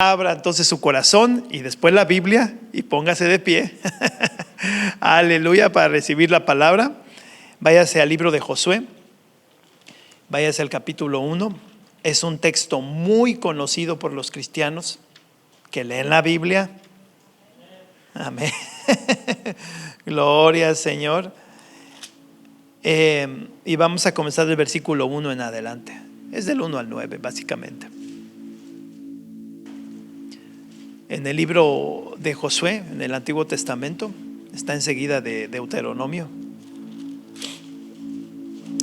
Abra entonces su corazón y después la Biblia y póngase de pie. Aleluya, para recibir la palabra. Váyase al libro de Josué, váyase al capítulo 1. Es un texto muy conocido por los cristianos que leen la Biblia. Amén. Gloria al Señor. Y vamos a comenzar del versículo 1 en adelante. Es del 1 al 9 básicamente. En el libro de Josué, en el Antiguo Testamento, está enseguida de Deuteronomio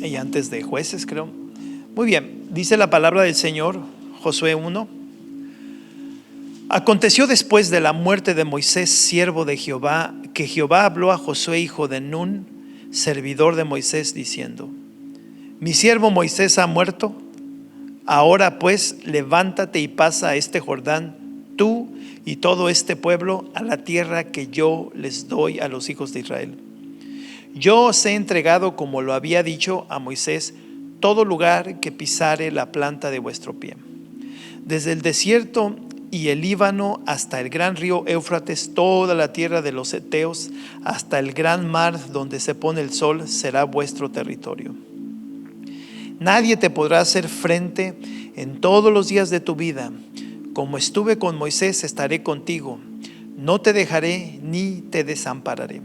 y antes de Jueces, creo. Muy bien, dice la palabra del Señor, Josué 1. Aconteció después de la muerte de Moisés, siervo de Jehová, que Jehová habló a Josué, hijo de Nun, servidor de Moisés, diciendo: Mi siervo Moisés ha muerto. Ahora pues, levántate y pasa a este Jordán, tú y todo este pueblo, a la tierra que yo les doy a los hijos de Israel. Yo os he entregado, como lo había dicho a Moisés, todo lugar que pisare la planta de vuestro pie, desde el desierto y el Líbano hasta el gran río Éufrates, toda la tierra de los heteos, hasta el gran mar donde se pone el sol, será vuestro territorio. Nadie te podrá hacer frente en todos los días de tu vida. Como estuve con Moisés, estaré contigo. No te dejaré ni te desampararé.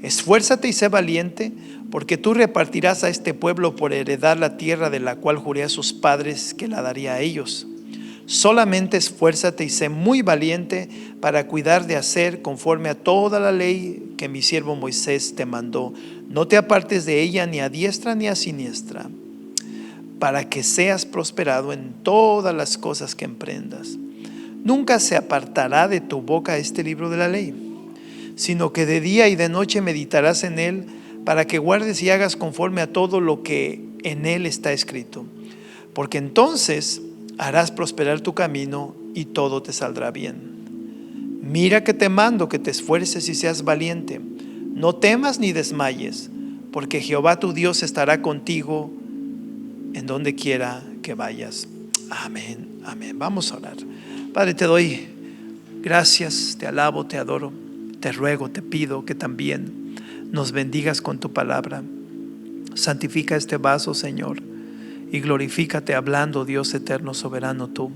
Esfuérzate y sé valiente, porque tú repartirás a este pueblo por heredar la tierra de la cual juré a sus padres que la daría a ellos. Solamente esfuérzate y sé muy valiente para cuidar de hacer conforme a toda la ley que mi siervo Moisés te mandó. No te apartes de ella ni a diestra ni a siniestra, para que seas prosperado en todas las cosas que emprendas. Nunca se apartará de tu boca este libro de la ley, sino que de día y de noche meditarás en él, para que guardes y hagas conforme a todo lo que en él está escrito. Porque entonces harás prosperar tu camino y todo te saldrá bien. Mira que te mando que te esfuerces y seas valiente. No temas ni desmayes, porque Jehová tu Dios estará contigo en donde quiera que vayas. Amén, amén. Vamos a orar. Padre, te doy gracias, te alabo, te adoro, te ruego, te pido que también nos bendigas con tu palabra. Santifica este vaso, Señor, y glorifícate hablando, Dios eterno, soberano tú.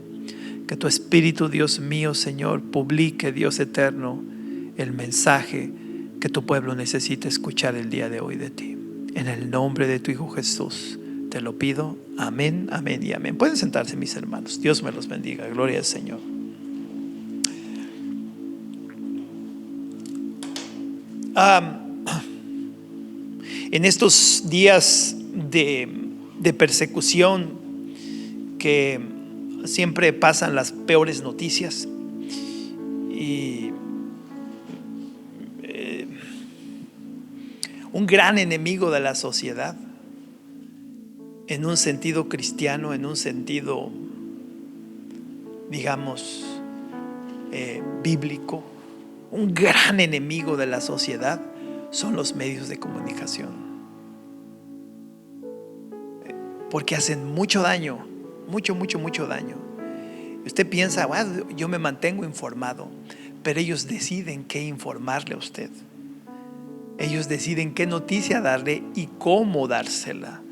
Que tu Espíritu, Dios mío, Señor, publique, Dios eterno, el mensaje que tu pueblo necesita escuchar el día de hoy de ti. En el nombre de tu Hijo Jesús te lo pido. Amén, amén y amén. Pueden sentarse, mis hermanos. Dios me los bendiga. Gloria al Señor. En estos días de persecución que siempre pasan las peores noticias y un gran enemigo de la sociedad, en un sentido cristiano, en un sentido, digamos, bíblico, un gran enemigo de la sociedad son los medios de comunicación, porque hacen mucho daño, mucho daño. Usted piensa, yo me mantengo informado, pero ellos deciden qué informarle a usted. Ellos deciden qué noticia darle y cómo dársela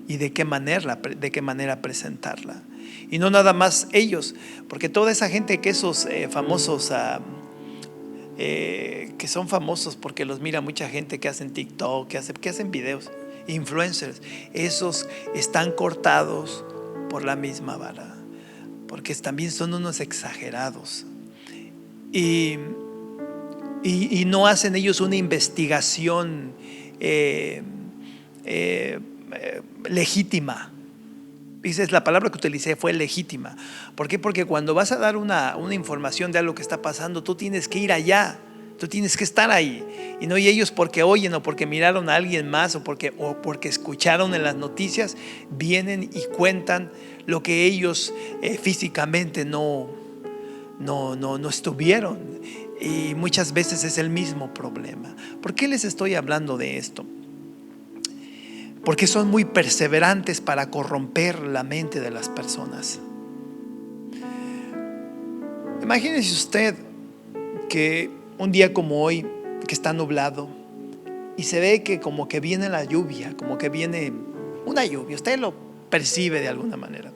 y de qué manera presentarla. Y no nada más ellos, porque toda esa gente que esos famosos que son famosos porque los mira mucha gente que hacen TikTok, que hacen videos, influencers, esos están cortados por la misma vara, porque también son unos exagerados y no hacen ellos una investigación legítima. Dices, la palabra que utilicé fue legítima. ¿Por qué? Porque cuando vas a dar una información de algo que está pasando, tú tienes que ir allá, tú tienes que estar ahí. Y ellos porque oyen o porque miraron a alguien más o porque escucharon en las noticias, vienen y cuentan lo que ellos físicamente no estuvieron. Y muchas veces es el mismo problema. ¿Por qué les estoy hablando de esto? Porque son muy perseverantes para corromper la mente de las personas. Imagínese usted que un día como hoy, que está nublado y se ve que como que viene la lluvia, como que viene una lluvia, usted lo percibe de alguna manera.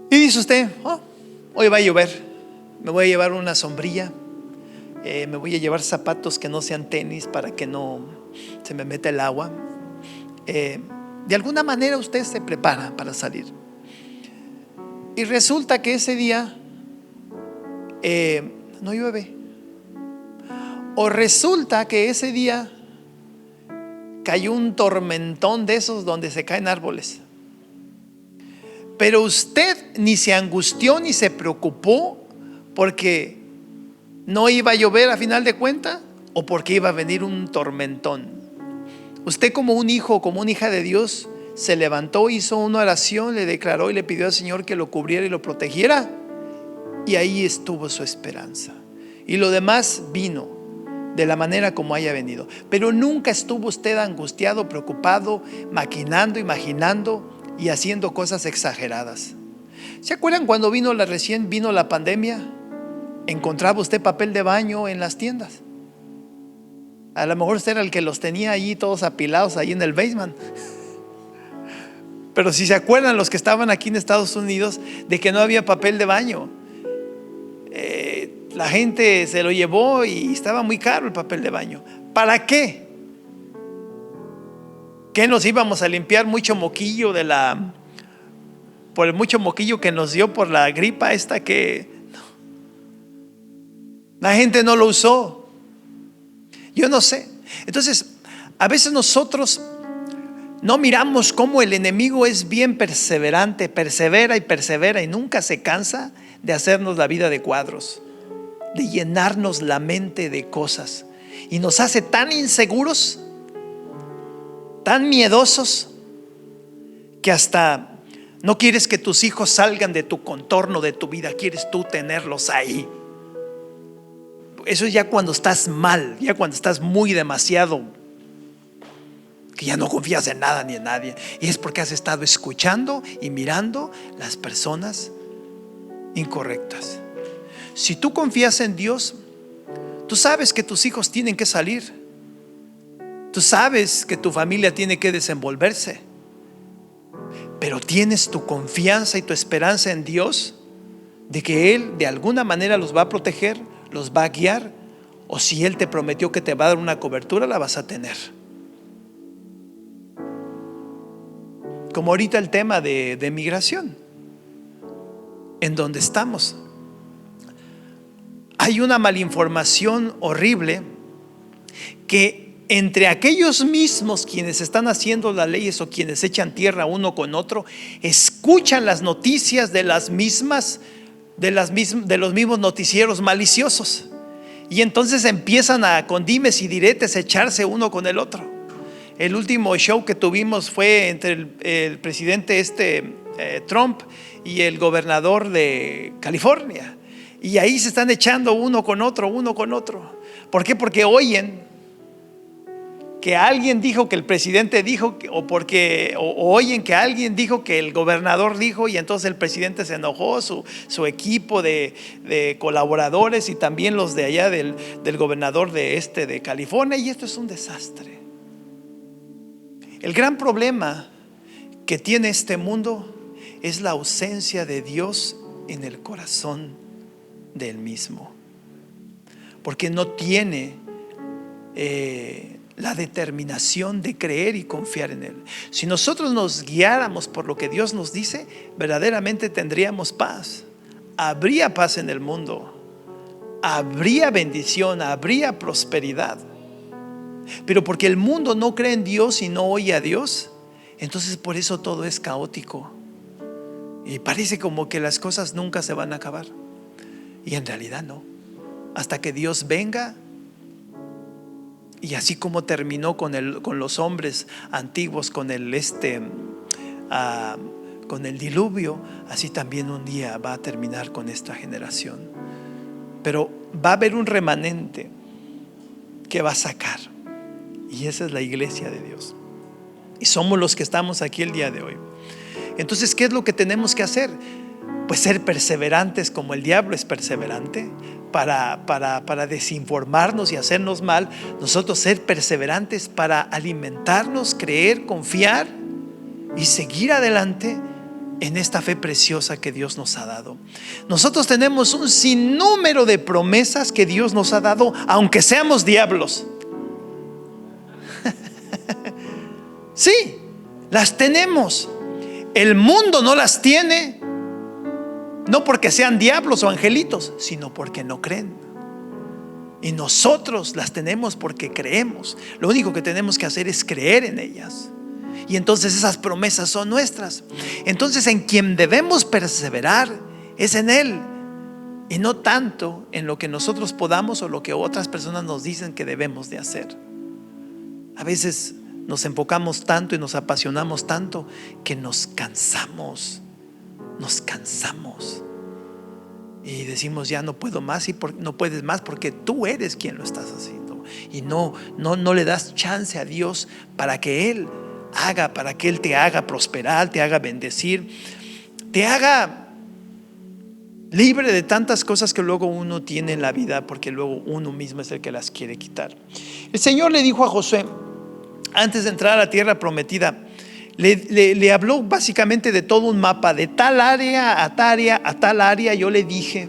Y dice usted, oh, hoy va a llover, me voy a llevar una sombrilla, me voy a llevar zapatos que no sean tenis para que no se me meta el agua. De alguna manera usted se prepara para salir. Y resulta que ese día no llueve. O resulta que ese día cayó un tormentón de esos donde se caen árboles. Pero usted ni se angustió ni se preocupó porque no iba a llover a final de cuentas o porque iba a venir un tormentón. Usted, como un hijo, como una hija de Dios, se levantó, hizo una oración, le declaró y le pidió al Señor que lo cubriera y lo protegiera. Y ahí estuvo su esperanza. Y lo demás vino de la manera como haya venido. Pero nunca estuvo usted angustiado, preocupado, maquinando, imaginando y haciendo cosas exageradas. ¿Se acuerdan cuando recién vino la pandemia? Encontraba usted papel de baño en las tiendas. A lo mejor usted era el que los tenía allí todos apilados ahí en el basement. Pero si se acuerdan los que estaban aquí en Estados Unidos de que no había papel de baño, la gente se lo llevó y estaba muy caro el papel de baño. ¿Para qué? ¿Qué nos íbamos a limpiar mucho moquillo por el mucho moquillo que nos dio por la gripa esta que no. La gente no lo usó? Yo no sé. Entonces, a veces nosotros no miramos cómo el enemigo es bien perseverante, persevera y persevera y nunca se cansa de hacernos la vida de cuadros, de llenarnos la mente de cosas, y nos hace tan inseguros, tan miedosos, que hasta no quieres que tus hijos salgan de tu contorno, de tu vida, quieres tú tenerlos ahí. Eso es ya cuando estás mal, ya cuando estás muy demasiado, que ya no confías en nada ni en nadie, y es porque has estado escuchando y mirando las personas incorrectas. Si tú confías en Dios, tú sabes que tus hijos tienen que salir, tú sabes que tu familia tiene que desenvolverse, pero tienes tu confianza y tu esperanza en Dios de que Él de alguna manera los va a proteger, los va a guiar, o si Él te prometió que te va a dar una cobertura, la vas a tener. Como ahorita el tema de migración, en donde estamos, hay una malinformación horrible que entre aquellos mismos quienes están haciendo las leyes o quienes echan tierra uno con otro, escuchan las noticias de los mismos noticieros maliciosos, y entonces empiezan con dimes y diretes a echarse uno con el otro. El último show que tuvimos fue entre el presidente Trump y el gobernador de California, y ahí se están echando uno con otro. ¿Por qué? Porque oyen que alguien dijo que el presidente dijo, o oyen que alguien dijo que el gobernador dijo, y entonces el presidente se enojó, su equipo de colaboradores y también los de allá del gobernador de California, y esto es un desastre. El gran problema que tiene este mundo es la ausencia de Dios en el corazón del mismo, porque no tiene la determinación de creer y confiar en Él. Si nosotros nos guiáramos por lo que Dios nos dice, verdaderamente tendríamos paz. Habría paz en el mundo, habría bendición, habría prosperidad. Pero porque el mundo no cree en Dios y no oye a Dios, entonces por eso todo es caótico y parece como que las cosas nunca se van a acabar, y en realidad no, hasta que Dios venga. Y así como terminó con los hombres antiguos con el diluvio, así también un día va a terminar con esta generación. Pero va a haber un remanente que va a sacar, y esa es la iglesia de Dios, y somos los que estamos aquí el día de hoy. Entonces, ¿qué es lo que tenemos que hacer? pues ser perseverantes como el diablo es perseverante, para desinformarnos y hacernos mal. Nosotros ser perseverantes para alimentarnos, creer, confiar y seguir adelante en esta fe preciosa que Dios nos ha dado. Nosotros tenemos un sinnúmero de promesas que Dios nos ha dado, aunque seamos diablos. Sí, las tenemos. El mundo no las tiene, no porque sean diablos o angelitos, sino porque no creen. Y nosotros las tenemos porque creemos. Lo único que tenemos que hacer es creer en ellas. Y entonces esas promesas son nuestras. Entonces en quien debemos perseverar es en Él, y no tanto en lo que nosotros podamos o lo que otras personas nos dicen que debemos de hacer. A veces nos enfocamos tanto y nos apasionamos tanto que nos cansamos. Y decimos, ya no puedo más, y no puedes más porque tú eres quien lo estás haciendo. Y no le das chance a Dios para que Él haga, para que Él te haga prosperar, te haga bendecir, te haga libre de tantas cosas que luego uno tiene en la vida, porque luego uno mismo es el que las quiere quitar. El Señor le dijo a Josué, antes de entrar a la tierra prometida, le habló básicamente de todo un mapa, de tal área a tal área. Yo le dije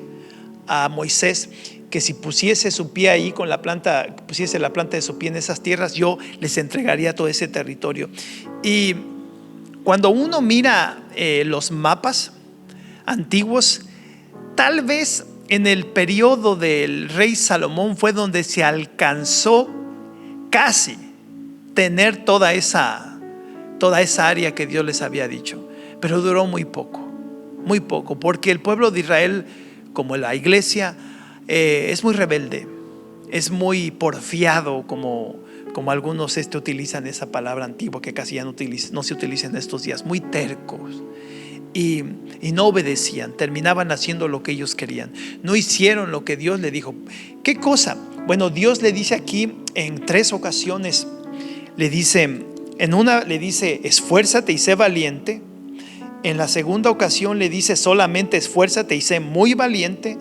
a Moisés que si pusiese su pie ahí con la planta, pusiese la planta de su pie en esas tierras, yo les entregaría todo ese territorio. Y cuando uno mira los mapas antiguos, tal vez en el periodo del rey Salomón fue donde se alcanzó casi tener toda esa área que Dios les había dicho, pero duró muy poco, porque el pueblo de Israel, como la iglesia, es muy rebelde, es muy porfiado, como algunos utilizan esa palabra antigua que casi ya no se utiliza en estos días, muy tercos, y no obedecían, terminaban haciendo lo que ellos querían, no hicieron lo que Dios le dijo. ¿Qué cosa? Bueno, Dios le dice aquí en 3 ocasiones, en una le dice esfuérzate y sé valiente. En la segunda ocasión le dice solamente esfuérzate y sé muy valiente.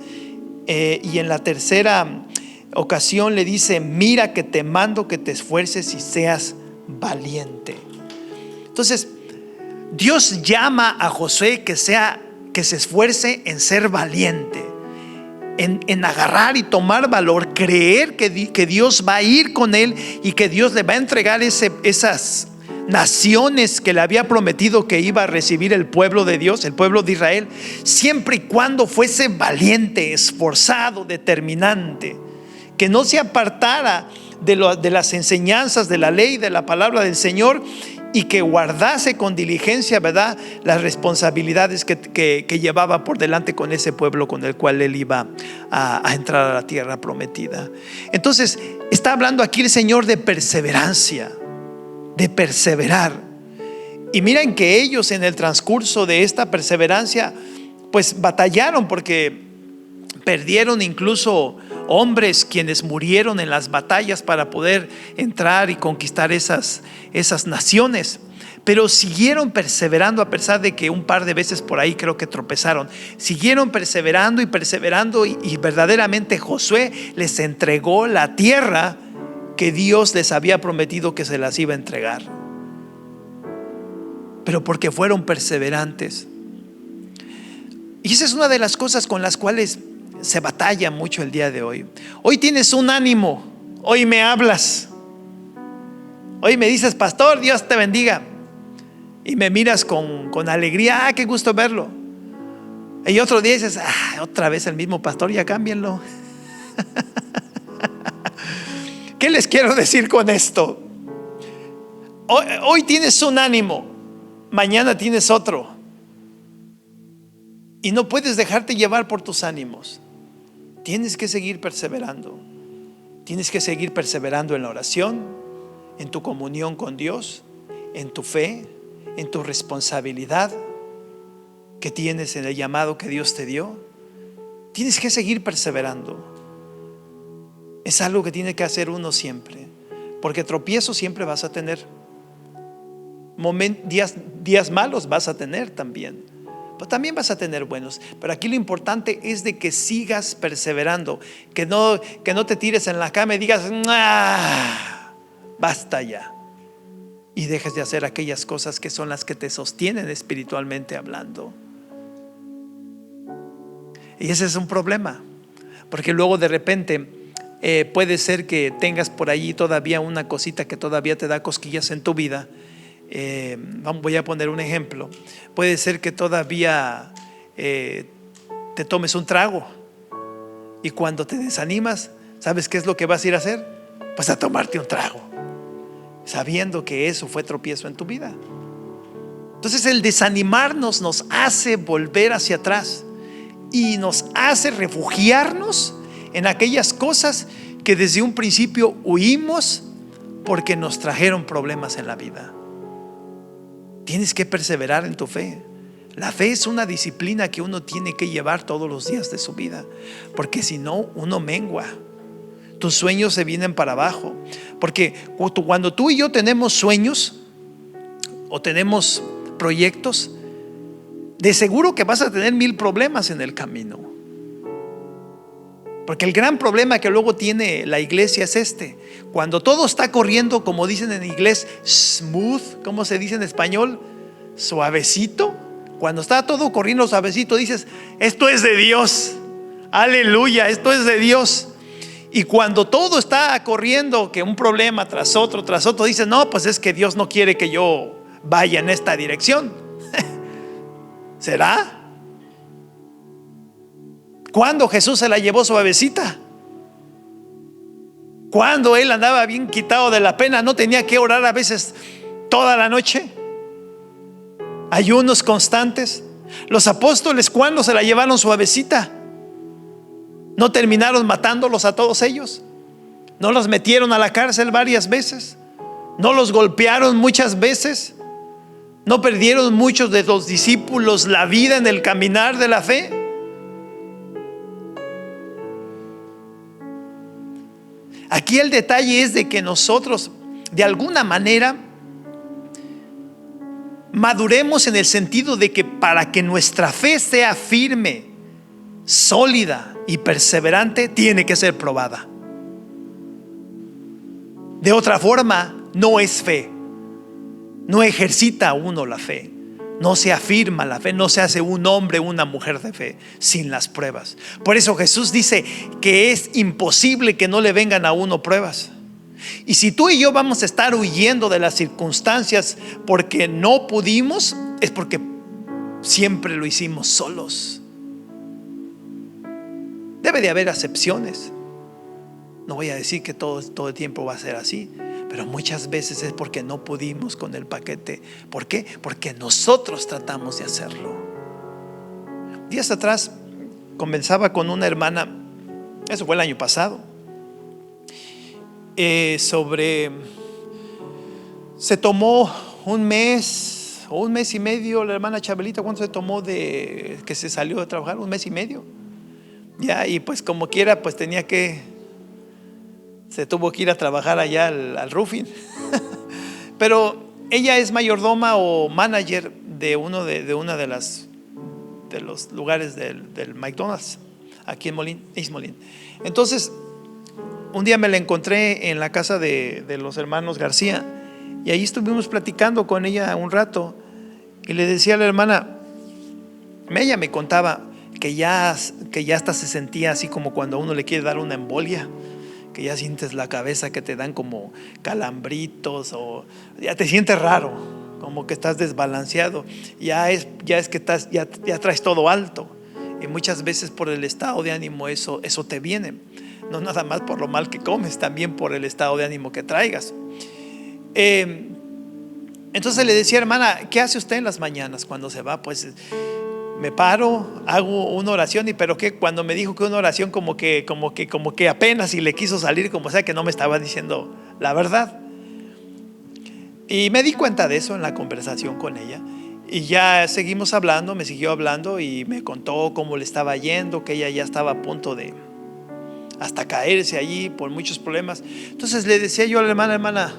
Y en la tercera ocasión le dice mira que te mando que te esfuerces y seas valiente. Entonces Dios llama a Josué que se esfuerce en ser valiente, en agarrar y tomar valor, creer que Dios va a ir con él y que Dios le va a entregar esas naciones que le había prometido que iba a recibir el pueblo de Dios, el pueblo de Israel, siempre y cuando fuese valiente, esforzado, determinante, que no se apartara de las enseñanzas de la ley, de la palabra del Señor, y que guardase con diligencia, ¿verdad?, las responsabilidades que llevaba por delante con ese pueblo con el cual él iba a entrar a la tierra prometida. Entonces está hablando aquí el Señor de perseverancia, de perseverar. Y miren que ellos en el transcurso de esta perseverancia pues batallaron, porque perdieron incluso hombres quienes murieron en las batallas para poder entrar y conquistar esas naciones, pero siguieron perseverando a pesar de que un par de veces por ahí creo que tropezaron. Siguieron perseverando y verdaderamente Josué les entregó la tierra que Dios les había prometido que se las iba a entregar, pero porque fueron perseverantes. Y esa es una de las cosas con las cuales se batalla mucho el día de hoy. Hoy tienes un ánimo, hoy me hablas, hoy me dices pastor, Dios te bendiga, y me miras con alegría, qué gusto verlo. Y otro día dices, otra vez el mismo pastor, ya cámbienlo. ¿Qué les quiero decir con esto? Hoy tienes un ánimo, mañana tienes otro, y no puedes dejarte llevar por tus ánimos. Tienes que seguir perseverando. Tienes que seguir perseverando en la oración, en tu comunión con Dios, en tu fe, en tu responsabilidad que tienes en el llamado que Dios te dio. Tienes que seguir perseverando. Es algo que tiene que hacer uno siempre, porque tropiezos siempre vas a tener. Días malos vas a tener también, pues también vas a tener buenos. Pero aquí lo importante es de que sigas perseverando, que no te tires en la cama y digas, basta ya, y dejes de hacer aquellas cosas que son las que te sostienen espiritualmente hablando. Y ese es un problema, porque luego de repente puede ser que tengas por allí todavía una cosita que todavía te da cosquillas en tu vida. Voy a poner un ejemplo. Puede ser que todavía te tomes un trago, y cuando te desanimas, ¿sabes qué es lo que vas a ir a hacer? Pues a tomarte un trago, sabiendo que eso fue tropiezo en tu vida. Entonces el desanimarnos nos hace volver hacia atrás y nos hace refugiarnos en aquellas cosas que desde un principio huimos porque nos trajeron problemas en la vida. Tienes que perseverar en tu fe. La fe es una disciplina que uno tiene que llevar todos los días de su vida, porque si no, uno mengua. Tus sueños se vienen para abajo. Porque cuando tú y yo tenemos sueños o tenemos proyectos, de seguro que vas a tener 1000 problemas en el camino. Porque el gran problema que luego tiene la iglesia es este: cuando todo está corriendo, como dicen en inglés, smooth, ¿cómo se dice en español? Suavecito. Cuando está todo corriendo suavecito, dices, esto es de Dios, aleluya, esto es de Dios. Y cuando todo está corriendo, que un problema tras otro, dices, no, pues es que Dios no quiere que yo vaya en esta dirección. ¿Será? ¿Cuándo Jesús se la llevó suavecita? Cuando él andaba bien quitado de la pena, no tenía que orar a veces toda la noche, ayunos constantes. Los apóstoles, ¿cuándo se la llevaron suavecita? ¿No terminaron matándolos a todos ellos? ¿No los metieron a la cárcel varias veces? ¿No los golpearon muchas veces? ¿No perdieron muchos de los discípulos la vida en el caminar de la fe? Aquí el detalle es de que nosotros, de alguna manera, maduremos en el sentido de que para que nuestra fe sea firme, sólida y perseverante, tiene que ser probada. De otra forma, no es fe. No ejercita uno la fe, no se afirma la fe, no se hace un hombre, una mujer de fe sin las pruebas. Por eso Jesús dice que es imposible que no le vengan a uno pruebas. Y si tú y yo vamos a estar huyendo de las circunstancias porque no pudimos, es porque siempre lo hicimos solos. Debe de haber excepciones. No voy a decir que todo el tiempo va a ser así, pero muchas veces es porque no pudimos con el paquete. ¿Por qué? Porque nosotros tratamos de hacerlo. Días atrás conversaba con una hermana, eso fue el año pasado, se tomó un mes o un mes y medio la hermana Chabelita. ¿Cuánto se tomó de que se salió de trabajar? Un mes y medio. Ya, y pues como quiera, pues se tuvo que ir a trabajar allá al roofing. Pero ella es mayordoma o manager de una de los lugares del McDonald's aquí en East Moline. Entonces un día me la encontré en la casa de los hermanos García, y ahí estuvimos platicando con ella un rato, y le decía a la hermana, ella me contaba que ya hasta se sentía así como cuando a uno le quiere dar una embolia, que ya sientes la cabeza, que te dan como calambritos, o ya te sientes raro, como que estás desbalanceado, ya es que ya traes todo alto, y muchas veces por el estado de ánimo eso te viene, no nada más por lo mal que comes, también por el estado de ánimo que traigas. Entonces le decía, hermana, ¿qué hace usted en las mañanas cuando se va? Pues me paro, hago una oración, pero que cuando me dijo que una oración como que apenas si le quiso salir, como sea que no me estaba diciendo la verdad. Y me di cuenta de eso en la conversación con ella, y ya seguimos hablando, me siguió hablando y me contó cómo le estaba yendo, que ella ya estaba a punto de hasta caerse allí por muchos problemas. Entonces le decía yo a la hermana,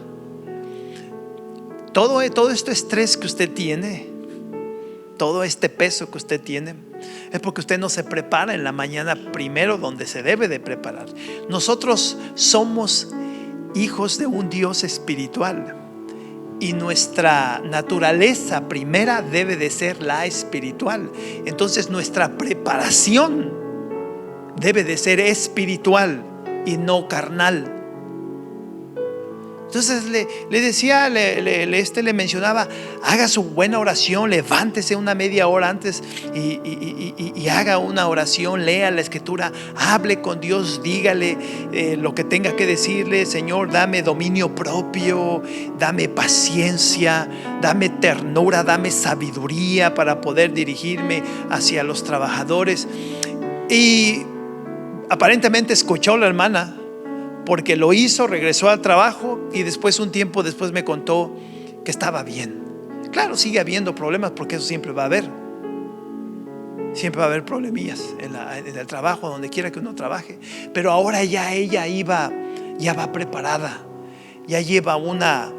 todo este estrés que usted tiene todo este peso que usted tiene, es porque usted no se prepara en la mañana primero donde se debe de preparar. Nosotros somos hijos de un Dios espiritual y nuestra naturaleza primera debe de ser la espiritual. Entonces nuestra preparación debe de ser espiritual y no carnal. Entonces le decía, le mencionaba, haga su buena oración, levántese una media hora antes y haga una oración, lea la escritura, hable con Dios, dígale lo que tenga que decirle. Señor, dame dominio propio, dame paciencia, dame ternura, dame sabiduría para poder dirigirme hacia los trabajadores. Y aparentemente escuchó a la hermana, porque lo hizo, regresó al trabajo y después, un tiempo después, me contó que estaba bien. Claro, sigue habiendo problemas, porque eso siempre va a haber. Siempre va a haber problemillas en el trabajo, donde quiera que uno trabaje. Pero ahora ya ella ya va preparada, ya lleva una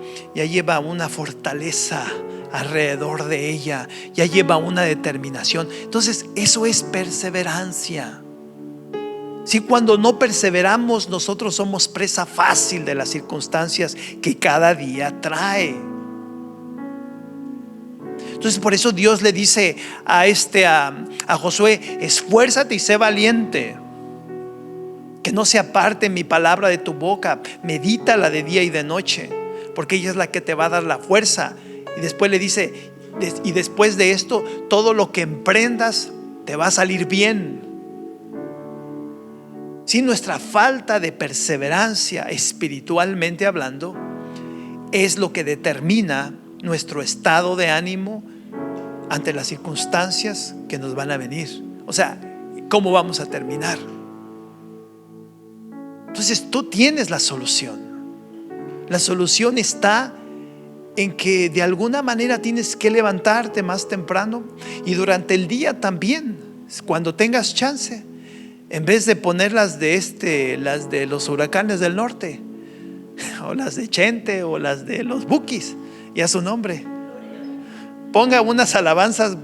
fortaleza alrededor de ella, ya lleva una determinación. Entonces eso es perseverancia. Si cuando no perseveramos, nosotros somos presa fácil de las circunstancias que cada día trae. Entonces por eso Dios le dice a Josué: esfuérzate y sé valiente, que no se aparte mi palabra de tu boca, medítala de día y de noche, porque ella es la que te va a dar la fuerza. Y después le dice: y después de esto, todo lo que emprendas te va a salir bien. Si nuestra falta de perseverancia, espiritualmente hablando, es lo que determina nuestro estado de ánimo ante las circunstancias que nos van a venir. O sea, ¿cómo vamos a terminar? Entonces tú tienes la solución. La solución está en que de alguna manera tienes que levantarte más temprano, y durante el día también, cuando tengas chance, en vez de poner las de los huracanes del norte, o las de Chente, o las de los Bukis, y a su nombre, ponga unas alabanzas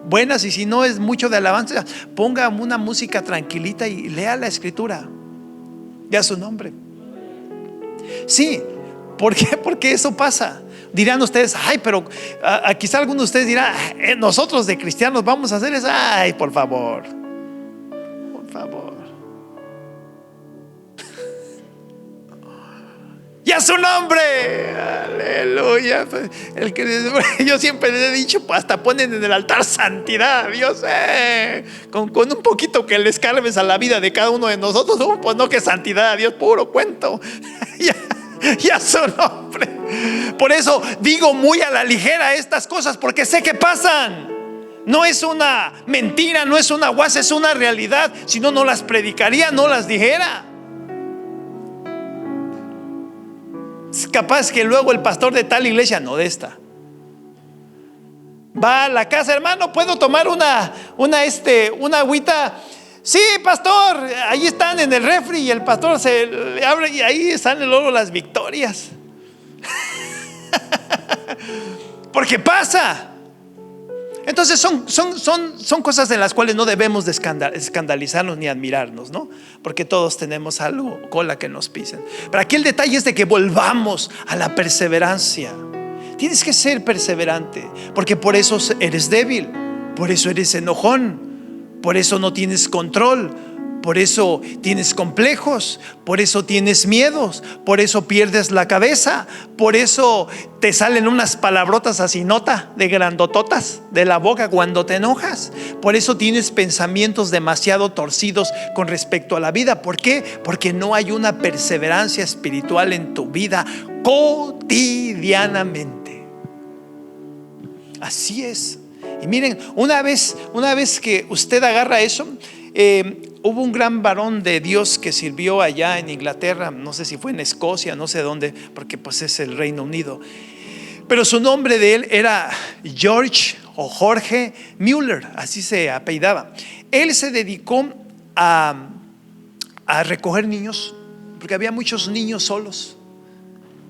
buenas, y si no es mucho de alabanza, ponga una música tranquilita y lea la escritura, y a su nombre. Sí, ¿por qué? Porque eso pasa. Dirán ustedes: ay, pero quizá algunos de ustedes dirán: nosotros de cristianos vamos a hacer eso. Ay, por favor. ¡Y a su nombre! ¡Aleluya! Yo siempre les he dicho, hasta ponen en el altar santidad, Dios, con un poquito que les cargues a la vida de cada uno de nosotros. Pues no, que santidad, Dios, puro cuento. Y a su nombre. Por eso digo muy a la ligera estas cosas, porque sé que pasan. No es una mentira, no es una guasa, es una realidad. Si no, no las predicaría, no las dijera. Es capaz que luego el pastor de tal iglesia, no de esta, va a la casa: hermano, ¿puedo tomar una agüita? Sí, pastor, ahí están en el refri, y el pastor se le abre y ahí salen luego las victorias. Porque pasa. Entonces son cosas en las cuales no debemos de escandalizarnos ni admirarnos, ¿no? Porque todos tenemos algo, cola que nos pisen. Pero aquí el detalle es de que volvamos a la perseverancia. Tienes que ser perseverante, porque por eso eres débil, por eso eres enojón, por eso no tienes control, por eso tienes complejos, por eso tienes miedos, por eso pierdes la cabeza, por eso te salen unas palabrotas así nota de grandototas de la boca cuando te enojas, por eso tienes pensamientos demasiado torcidos con respecto a la vida. ¿Por qué? Porque no hay una perseverancia espiritual en tu vida cotidianamente. Así es. Y miren, una vez que usted agarra eso, hubo un gran varón de Dios que sirvió allá en Inglaterra, no sé si fue en Escocia, no sé dónde, porque pues es el Reino Unido, pero su nombre de él era George o Jorge Mueller, así se apellidaba. Él se dedicó a recoger niños, porque había muchos niños solos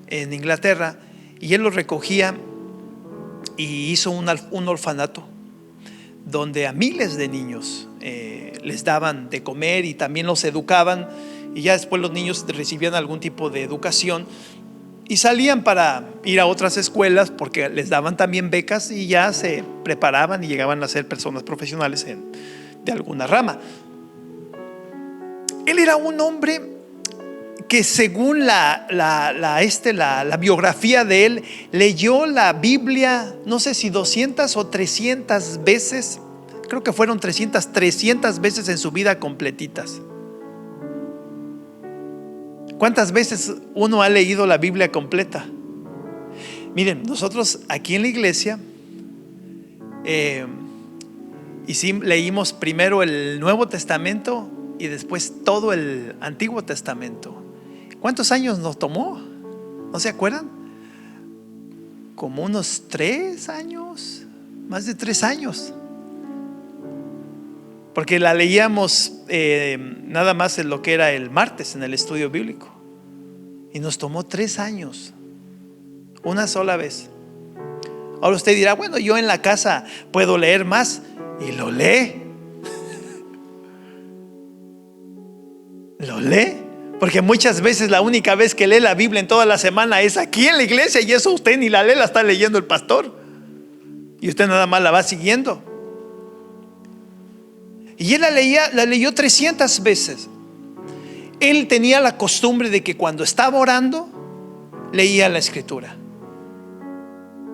en Inglaterra, y él los recogía y hizo un orfanato. donde a miles de niños les daban de comer y también los educaban, y ya después los niños recibían algún tipo de educación y salían para ir a otras escuelas porque les daban también becas y ya se preparaban y llegaban a ser personas profesionales de alguna rama. Él era un hombre que, según la biografía de él, leyó la Biblia no sé si 200 o 300 veces. Creo que fueron 300 veces en su vida completitas. ¿Cuántas veces uno ha leído la Biblia completa? Miren, nosotros aquí en la iglesia leímos primero el Nuevo Testamento y después todo el Antiguo Testamento. ¿Cuántos años nos tomó? ¿No se acuerdan? Como unos 3 años, más de 3 años. Porque la leíamos nada más en lo que era el martes en el estudio bíblico. Y nos tomó 3 años, una sola vez. Ahora usted dirá, bueno, yo en la casa puedo leer más. Y lo lee. Lo lee. Porque muchas veces la única vez que lee la Biblia en toda la semana es aquí en la iglesia, y eso usted ni la lee, la está leyendo el pastor. Y usted nada más la va siguiendo. Y él la leyó 300 veces. Él tenía la costumbre de que cuando estaba orando, leía la escritura.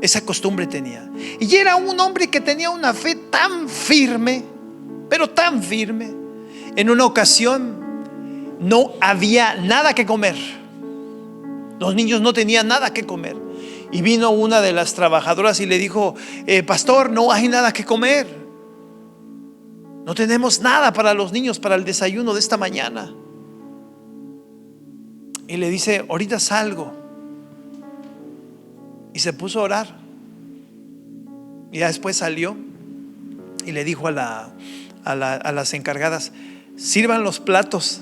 Esa costumbre tenía. Y era un hombre que tenía una fe tan firme, pero tan firme. En una ocasión no había nada que comer. Los niños no tenían nada que comer. Y vino una de las trabajadoras y le dijo, pastor, no hay nada que comer. No tenemos nada para los niños, para el desayuno de esta mañana. Y le dice, ahorita salgo. Y se puso a orar. Y ya después salió y le dijo a las encargadas, sirvan los platos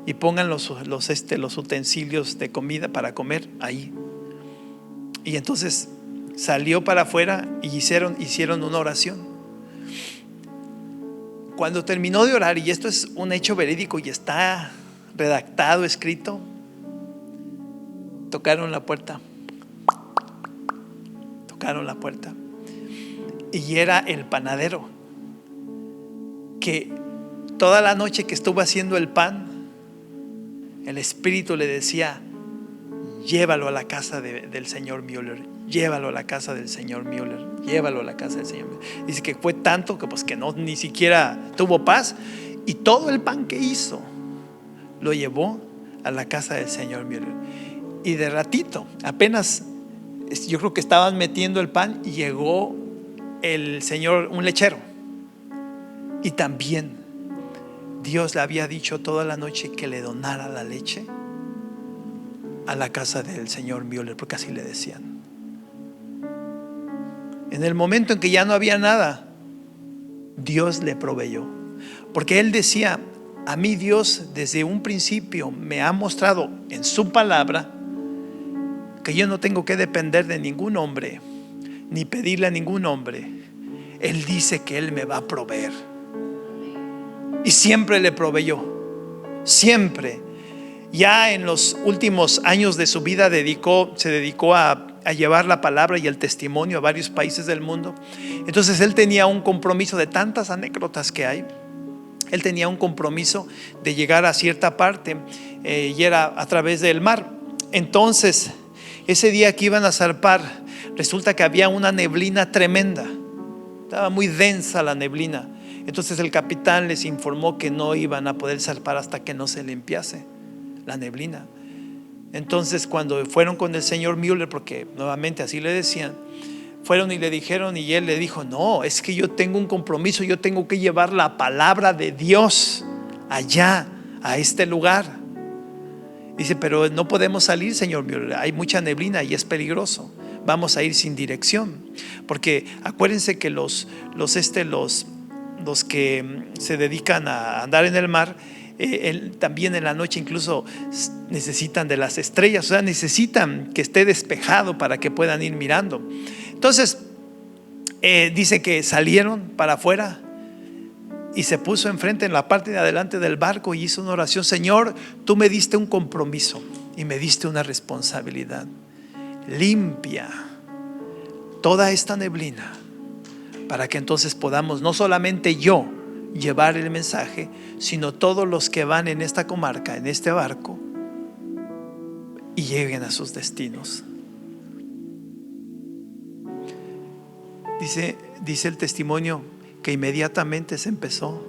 y pongan los utensilios de comida para comer ahí. Y entonces salió para afuera y hicieron una oración. Cuando terminó de orar, y esto es un hecho verídico y está redactado, escrito, tocaron la puerta. Tocaron la puerta. Y era el panadero, que toda la noche que estuvo haciendo el pan, el Espíritu le decía, llévalo a la casa del señor Müller, llévalo a la casa del señor Müller, llévalo a la casa del señor Müller. Dice que fue tanto que no, ni siquiera tuvo paz, y todo el pan que hizo lo llevó a la casa del señor Müller. Y de ratito, apenas yo creo que estaban metiendo el pan, y llegó el señor, un lechero, y también Dios le había dicho toda la noche que le donara la leche a la casa del señor Müller, porque así le decían. En el momento en que ya no había nada, Dios le proveyó, porque él decía, a mí Dios desde un principio me ha mostrado en su palabra que yo no tengo que depender de ningún hombre, ni pedirle a ningún hombre. Él dice que Él me va a proveer. Y siempre le proveyó. Siempre. Ya en los últimos años de su vida se dedicó a llevar la palabra y el testimonio a varios países del mundo. Entonces él tenía un compromiso, de tantas anécdotas que hay. Él tenía un compromiso de llegar a cierta parte, y era a través del mar. Entonces ese día que iban a zarpar, resulta que había una neblina tremenda. Estaba muy densa la neblina. Entonces el capitán les informó que no iban a poder zarpar hasta que no se limpiase la neblina. Entonces cuando fueron con el señor Müller, porque nuevamente así le decían, fueron y le dijeron, y él le dijo, no, es que yo tengo un compromiso, yo tengo que llevar la palabra de Dios allá, a este lugar. Dice, pero no podemos salir, señor Müller, hay mucha neblina y es peligroso. Vamos a ir sin dirección, porque acuérdense que los que se dedican a andar en el mar, también en la noche incluso necesitan de las estrellas, o sea, necesitan que esté despejado para que puedan ir mirando. Entonces dice que salieron para afuera y se puso enfrente en la parte de adelante del barco y hizo una oración. Señor, tú me diste un compromiso y me diste una responsabilidad. Limpia toda esta neblina para que entonces podamos, no solamente yo llevar el mensaje, sino todos los que van en esta comarca, en este barco, y lleguen a sus destinos. Dice el testimonio que inmediatamente se empezó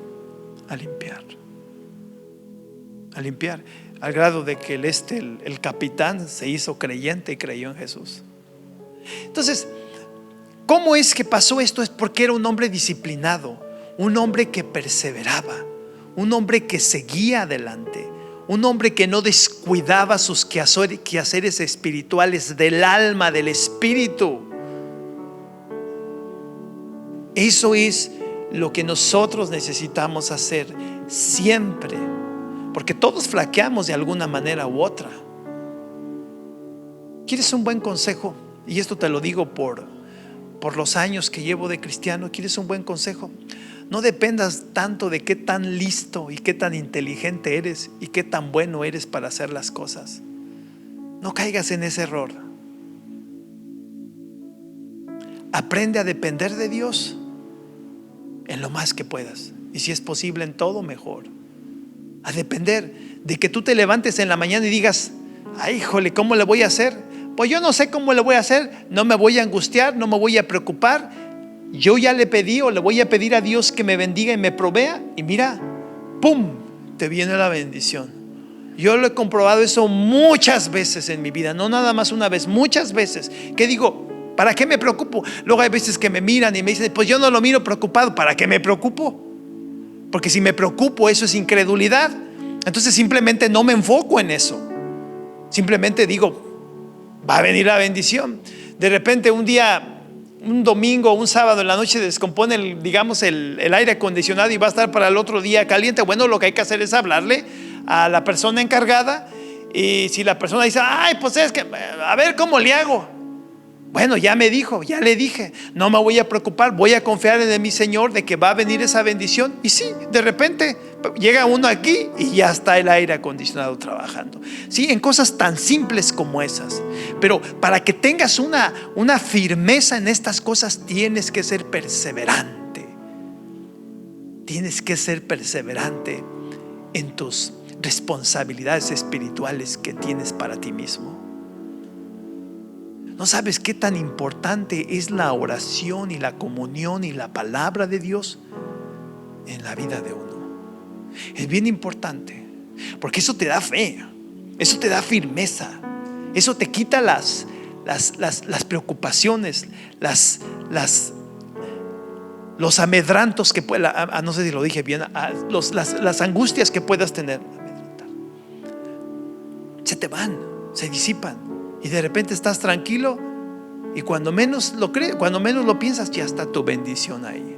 a limpiar, al grado de que el capitán se hizo creyente y creyó en Jesús. Entonces, ¿cómo es que pasó esto? Es porque era un hombre disciplinado, un hombre que perseveraba, un hombre que seguía adelante, un hombre que no descuidaba sus quehaceres espirituales del alma, del espíritu. Eso es lo que nosotros necesitamos hacer siempre, porque todos flaqueamos de alguna manera u otra. ¿Quieres un buen consejo? Y esto te lo digo por los años que llevo de cristiano. ¿Quieres un buen consejo? No dependas tanto de qué tan listo y qué tan inteligente eres y qué tan bueno eres para hacer las cosas. No caigas en ese error. Aprende a depender de Dios en lo más que puedas, y si es posible en todo, mejor. A depender de que tú te levantes en la mañana y digas: ay, híjole, ¿cómo le voy a hacer? Pues yo no sé cómo le voy a hacer. No me voy a angustiar, no me voy a preocupar. Yo ya le pedí, o le voy a pedir a Dios que me bendiga y me provea, y mira, ¡pum!, te viene la bendición. Yo lo he comprobado eso muchas veces en mi vida, no nada más una vez, muchas veces. Que digo, ¿para qué me preocupo? Luego hay veces que me miran y me dicen: pues yo no lo miro preocupado. ¿Para qué me preocupo? Porque si me preocupo, eso es incredulidad. Entonces simplemente no me enfoco en eso. Simplemente digo: va a venir la bendición. De repente un día, un domingo, un sábado en la noche descompone el aire acondicionado y va a estar para el otro día caliente. Bueno, lo que hay que hacer es hablarle a la persona encargada, y si la persona dice: ay, pues es que, a ver cómo le hago. Bueno, ya me dijo, ya le dije, no me voy a preocupar, voy a confiar en mi Señor de que va a venir esa bendición. Y sí, de repente llega uno aquí y ya está el aire acondicionado trabajando. Sí, en cosas tan simples como esas. Pero para que tengas una firmeza en estas cosas, tienes que ser perseverante. Tienes que ser perseverante en tus responsabilidades espirituales que tienes para ti mismo. ¿No sabes qué tan importante es la oración y la comunión y la palabra de Dios en la vida de uno? Es bien importante, porque eso te da fe, eso te da firmeza, eso te quita las preocupaciones, los amedrantos que puedas, no sé si lo dije bien, las angustias que puedas tener. Se te van, se disipan. Y de repente estás tranquilo, y cuando menos lo crees, cuando menos lo piensas, ya está tu bendición ahí.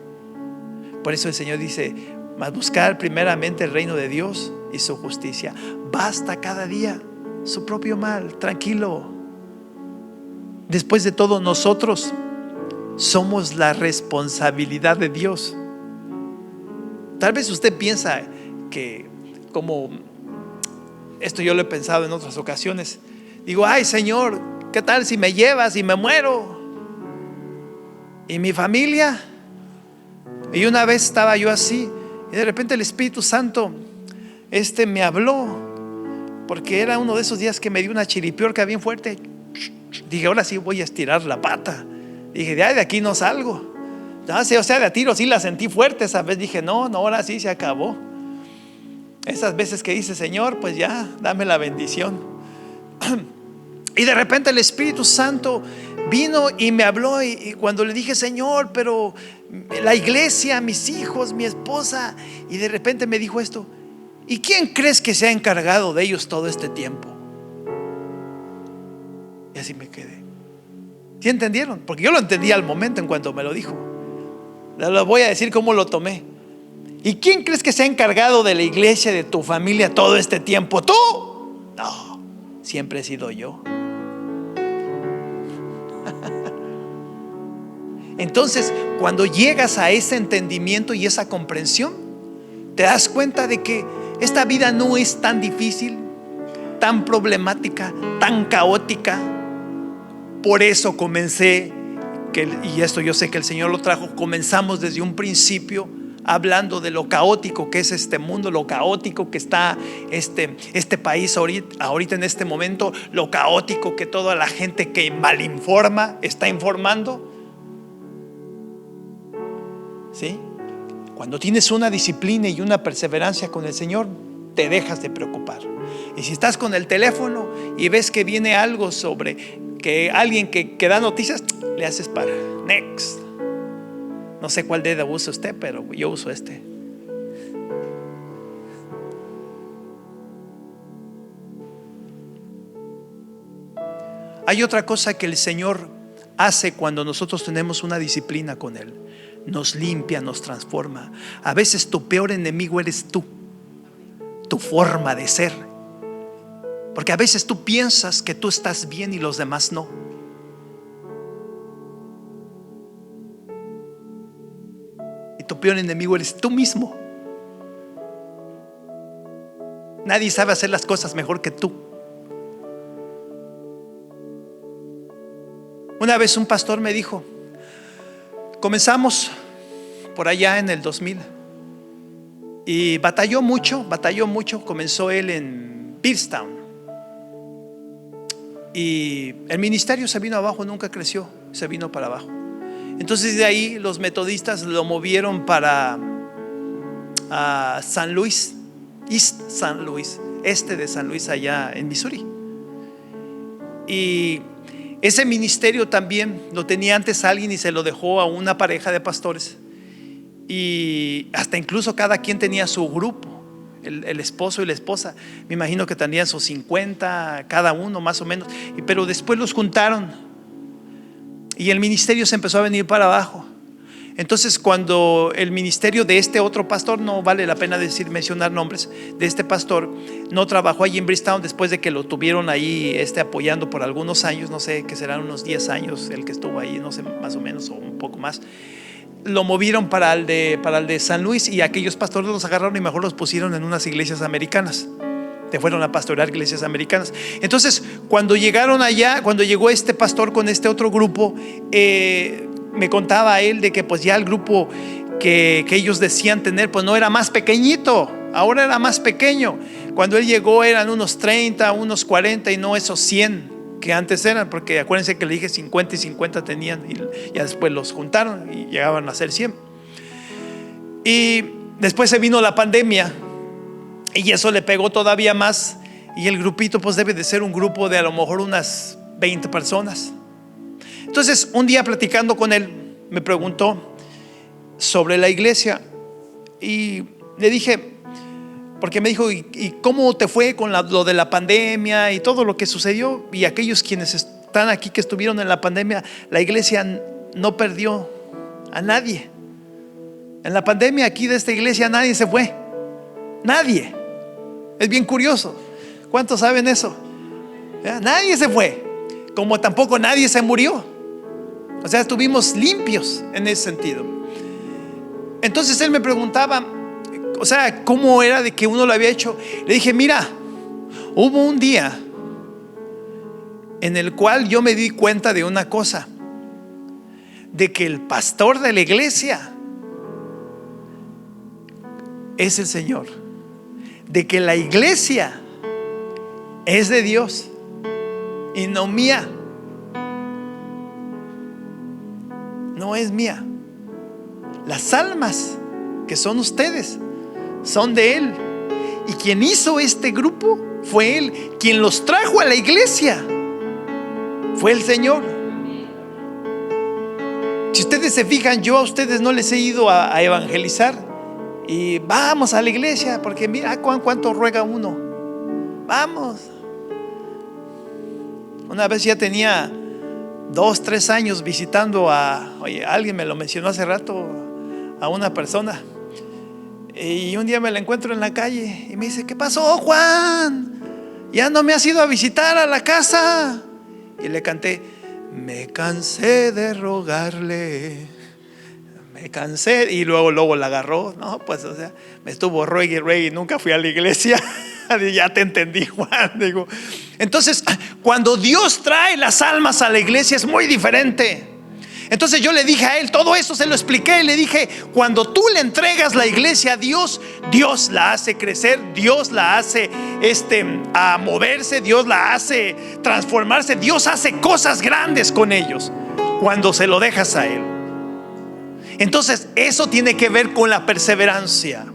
Por eso el Señor dice: mas buscar primeramente el reino de Dios y su justicia. Basta cada día su propio mal, tranquilo. Después de todo, nosotros somos la responsabilidad de Dios. Tal vez usted piensa que, como esto yo lo he pensado en otras ocasiones, digo: ay, Señor, ¿qué tal si me llevas y me muero? ¿Y mi familia? Y una vez estaba yo así, y de repente el Espíritu Santo me habló, porque era uno de esos días que me dio una chiripiorca bien fuerte. Dije: ahora sí voy a estirar la pata. Dije: de aquí no salgo. No, o sea, de a tiro sí la sentí fuerte esa vez. Dije: no, ahora sí se acabó. Esas veces que dice: Señor, pues ya, dame la bendición. Y de repente el Espíritu Santo vino y me habló, y cuando le dije: Señor, pero la iglesia, mis hijos, mi esposa, y de repente me dijo esto: ¿y quién crees que se ha encargado de ellos todo este tiempo? Y así me quedé. ¿Sí entendieron? Porque yo lo entendí al momento en cuanto me lo dijo. Les voy a decir cómo lo tomé. ¿Y quién crees que se ha encargado de la iglesia, de tu familia todo este tiempo? ¿Tú? No, siempre he sido yo. Entonces, cuando llegas a ese entendimiento y esa comprensión, te das cuenta de que esta vida no es tan difícil, tan problemática, tan caótica. Por eso comencé, y esto yo sé que el Señor lo trajo, comenzamos desde un principio hablando de lo caótico que es este mundo, lo caótico que está este país ahorita en este momento, lo caótico que toda la gente que malinforma está informando. ¿Sí? Cuando tienes una disciplina y una perseverancia con el Señor, te dejas de preocupar. Y si estás con el teléfono y ves que viene algo sobre que alguien que da noticias, le haces para next. No sé cuál dedo usa usted, pero yo uso este. Hay otra cosa que el Señor hace cuando nosotros tenemos una disciplina con Él. Nos limpia, nos transforma. A veces tu peor enemigo eres tú, tu forma de ser. Porque a veces tú piensas que tú estás bien y los demás no. Y tu peor enemigo eres tú mismo. Nadie sabe hacer las cosas mejor que tú. Una vez un pastor me dijo, comenzamos por allá en el 2000 y batalló mucho. Comenzó él en Beardstown y el ministerio se vino abajo, nunca creció, se vino para abajo. Entonces de ahí los metodistas lo movieron para San Luis, East San Luis, este de San Luis, allá en Missouri. Y ese ministerio también lo tenía antes alguien y se lo dejó a una pareja de pastores. Y hasta incluso cada quien tenía su grupo, el esposo y la esposa. Me imagino que tenían sus 50 cada uno más o menos. Pero después los juntaron y el ministerio se empezó a venir para abajo. Entonces cuando el ministerio de este otro pastor, no vale la pena mencionar nombres, de este pastor, no trabajó allí en Beardstown después de que lo tuvieron ahí apoyando por algunos años, no sé, que serán unos 10 años el que estuvo ahí, no sé, más o menos, o un poco más. Lo movieron para el de San Luis y aquellos pastores los agarraron y mejor los pusieron en unas iglesias americanas. Te fueron a pastorear iglesias americanas. Entonces cuando llegaron allá, cuando llegó este pastor con este otro grupo, me contaba él de que pues ya el grupo que ellos decían tener pues no era más pequeñito, ahora era más pequeño. Cuando él llegó eran unos 30, unos 40 y no esos 100 que antes eran, porque acuérdense que le dije 50 y 50 tenían y ya después los juntaron y llegaban a ser 100. Y después se vino la pandemia y eso le pegó todavía más y el grupito pues debe de ser un grupo de a lo mejor unas 20 personas. Entonces un día platicando con él me preguntó sobre la iglesia y le dije, porque me dijo, ¿y cómo te fue con lo de la pandemia y todo lo que sucedió? Y aquellos quienes están aquí que estuvieron en la pandemia, la iglesia no perdió a nadie. En la pandemia aquí de esta iglesia nadie se fue, nadie. Es bien curioso. ¿Cuántos saben eso? Nadie se fue, como tampoco nadie se murió. O sea, estuvimos limpios en ese sentido. Entonces él me preguntaba, o sea, ¿cómo era de que uno lo había hecho? Le dije, mira, hubo un día en el cual yo me di cuenta de una cosa, de que el pastor de la iglesia es el Señor, de que la iglesia es de Dios y no mía. No es mía. Las almas que son ustedes son de Él. Y quien hizo este grupo fue Él. Quien los trajo a la iglesia fue el Señor. Si ustedes se fijan, yo a ustedes no les he ido a evangelizar. Y vamos a la iglesia, porque mira cuánto ruega uno. Vamos. Una vez ya tenía 2, 3 años visitando oye, alguien me lo mencionó hace rato, a una persona. Y un día me la encuentro en la calle y me dice, ¿qué pasó, Juan? ¿Ya no me has ido a visitar a la casa? Y le canté, me cansé de rogarle, me cansé y luego la agarró. No, pues, o sea, me estuvo ruegue y nunca fui a la iglesia. Ya te entendí, Juan. Digo, entonces, cuando Dios trae las almas a la iglesia es muy diferente. Entonces yo le dije a él, todo eso se lo expliqué. Le dije, cuando tú le entregas la iglesia a Dios, Dios la hace crecer, Dios la hace a moverse, Dios la hace transformarse, Dios hace cosas grandes con ellos cuando se lo dejas a él. Entonces eso tiene que ver con la perseverancia.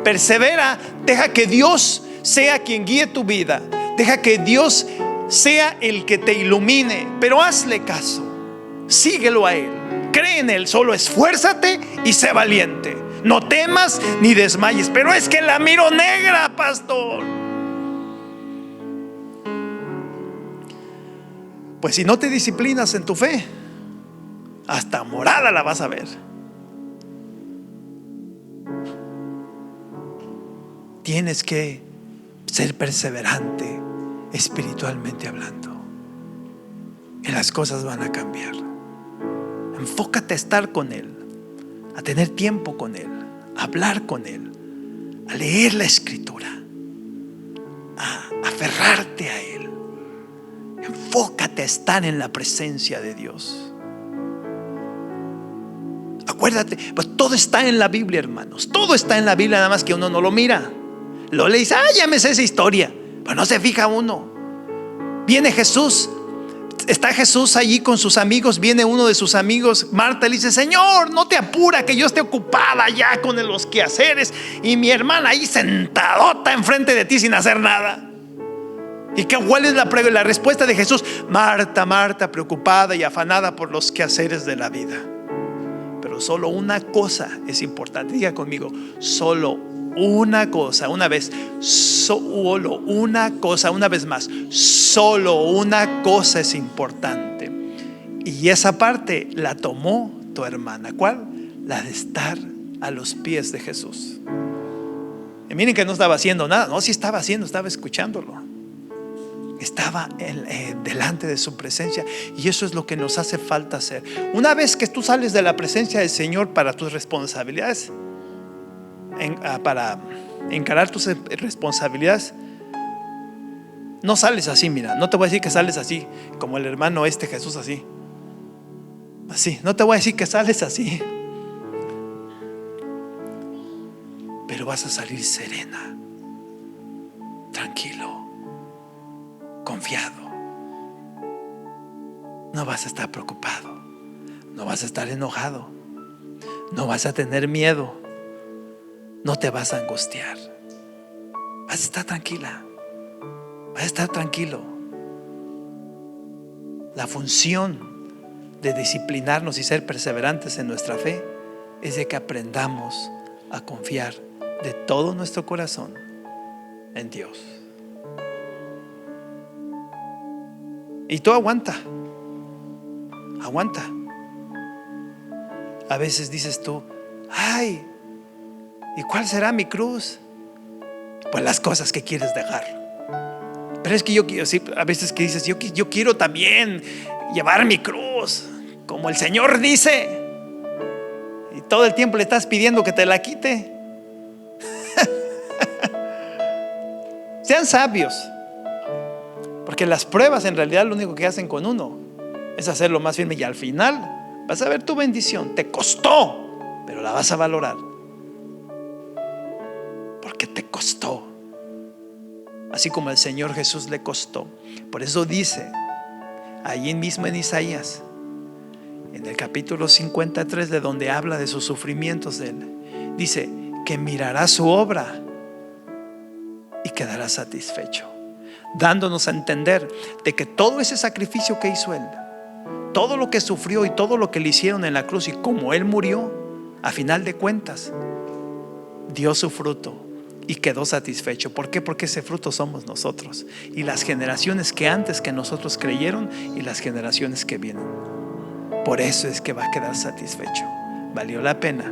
Persevera, deja que Dios sea quien guíe tu vida, deja que Dios sea el que te ilumine, pero hazle caso, síguelo a él, cree en él, solo esfuérzate y sé valiente, no temas ni desmayes. Pero es que la miro negra, pastor. Pues si no te disciplinas en tu fe, hasta morada la vas a ver. Tienes que ser perseverante espiritualmente hablando, y las cosas van a cambiar. Enfócate a estar con él, a tener tiempo con él, a hablar con él, a leer la escritura, a aferrarte a él. Enfócate a estar en la presencia de Dios. Acuérdate, pues todo está en la Biblia, hermanos. Todo está en la Biblia, nada más que uno no lo mira. Lo le dice, ya me sé esa historia, pero no se fija uno. Viene Jesús, está Jesús allí con sus amigos. Viene uno de sus amigos, Marta, le dice, Señor, no te apura que yo esté ocupada ya con los quehaceres, y mi hermana ahí sentadota enfrente de ti sin hacer nada. ¿Y cuál es la respuesta de Jesús? Marta, Marta, preocupada y afanada por los quehaceres de la vida, pero solo una cosa es importante. Diga conmigo, solo una cosa. Una vez, solo una cosa. Una vez más, solo una cosa es importante, y esa parte la tomó tu hermana. ¿Cuál? La de estar a los pies de Jesús. Y miren que no estaba haciendo nada. No, sí estaba haciendo, estaba escuchándolo. Estaba delante de su presencia. Y eso es lo que nos hace falta hacer. Una vez que tú sales de la presencia del Señor para tus responsabilidades, para encarar tus responsabilidades, no sales así. Mira, no te voy a decir que sales así como el hermano Jesús, así. No te voy a decir que sales así, pero vas a salir serena, tranquilo, confiado. No vas a estar preocupado, no vas a estar enojado, no vas a tener miedo, no te vas a angustiar. Vas a estar tranquila, vas a estar tranquilo. La función de disciplinarnos y ser perseverantes en nuestra fe es de que aprendamos a confiar de todo nuestro corazón en Dios. Y tú aguanta. A veces dices tú, ay, ¿y cuál será mi cruz? Pues las cosas que quieres dejar. Pero es que yo quiero, sí, a veces que dices, yo quiero también llevar mi cruz, como el Señor dice, y todo el tiempo le estás pidiendo que te la quite. Sean sabios, porque las pruebas en realidad lo único que hacen con uno es hacerlo más firme, y al final vas a ver tu bendición. Te costó, pero la vas a valorar, porque te costó, así como el Señor Jesús le costó. Por eso dice allí mismo en Isaías, en el capítulo 53, de donde habla de sus sufrimientos de él, dice que mirará su obra y quedará satisfecho, dándonos a entender de que todo ese sacrificio que hizo él, todo lo que sufrió y todo lo que le hicieron en la cruz, y como él murió, a final de cuentas dio su fruto y quedó satisfecho. ¿Por qué? Porque ese fruto somos nosotros, y las generaciones que antes que nosotros creyeron, y las generaciones que vienen. Por eso es que va a quedar satisfecho. Valió la pena.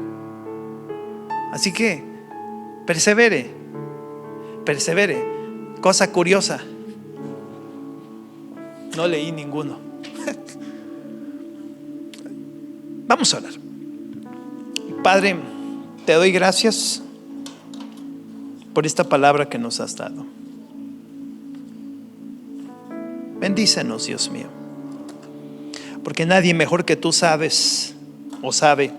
Así que persevere. Cosa curiosa, no leí ninguno. Vamos a orar. Padre, te doy gracias por esta palabra que nos has dado. Bendícenos, Dios mío, porque nadie mejor que tú sabes o sabe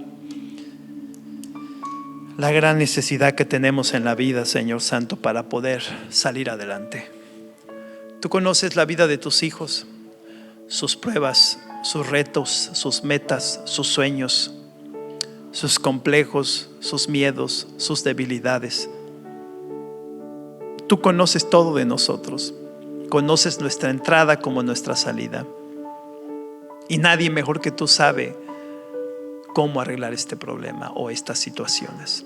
la gran necesidad que tenemos en la vida, Señor Santo, para poder salir adelante. Tú conoces la vida de tus hijos, sus pruebas, sus retos, sus metas, sus sueños, sus complejos, sus miedos, sus debilidades. Tú conoces todo de nosotros. Conoces nuestra entrada como nuestra salida. Y nadie mejor que tú sabe cómo arreglar este problema o estas situaciones.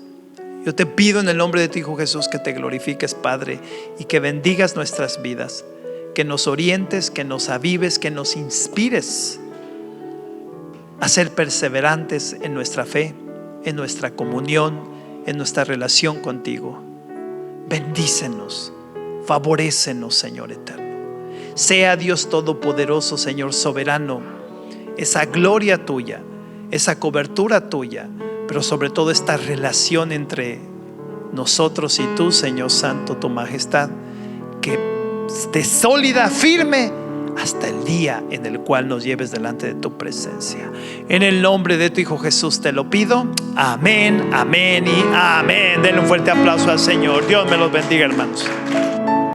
Yo te pido en el nombre de tu Hijo Jesús que te glorifiques, Padre, y que bendigas nuestras vidas, que nos orientes, que nos avives, que nos inspires a ser perseverantes en nuestra fe, en nuestra comunión, en nuestra relación contigo. Bendícenos, favorécenos, Señor eterno. Sea Dios todopoderoso, Señor soberano, esa gloria tuya, esa cobertura tuya, pero sobre todo esta relación entre nosotros y tú, Señor Santo, tu majestad, que esté sólida, firme, hasta el día en el cual nos lleves delante de tu presencia. En el nombre de tu Hijo Jesús te lo pido. Amén, amén y amén. Denle un fuerte aplauso al Señor. Dios me los bendiga, hermanos.